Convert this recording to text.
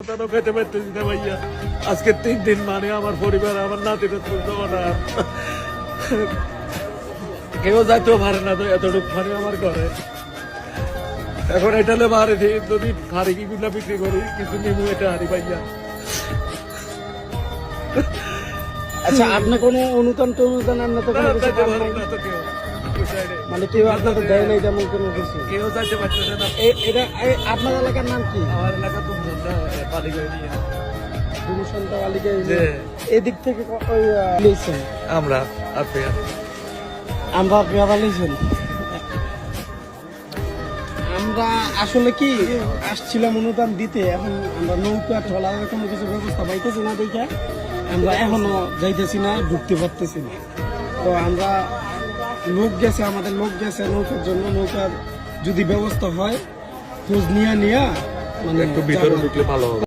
খেতে পারতেছি না ভাইয়া। আজকে 3 দিন মানে আমার পরিবার, আমার নাতিটা তুলতে না, কেউ যাইতেও পারে না, তো এতটুকু পানি আমার ঘরে। এখন এটা বাড়ি যদি হাড়ি গুলা বিক্রি করি কিছু নিবো, এটা হাড়ি ভাইয়া। আচ্ছা, আপনি কোনো অনুদান আপনি তো কোনো কিছু পান নাই? না তো কেউ, মানে কেউ আপনাদের দেয় নাই তেমন কোনো কিছু? কেউ যাইতে পারতেছে না। এটা আপনার এলাকার নাম কি? আমার এলাকা তো পালিগঞ্জ নিয়ে দুমসন্তা বালিকা যে এদিক থেকে ওই লিয়েছেন আমরা আপনি আমরা পেয়ারা লিয়েছেন। আমরা আসলে কি আসছিলাম অনুদান দিতে, এখন আমরা নৌকা ট্রলারের কোনো কিছু ব্যবস্থা পাইতেছি না দেখে আমরা এখনো যাইতেছি না, ঢুকতে পারতেছি না। তো আমরা লোক গেছে, আমাদের লোক গেছে নৌকার জন্য, নৌকার যদি ব্যবস্থা হয় খোঁজ নিয়ে মানে একটু ভিতরে ঢুকলে ভালো হবে।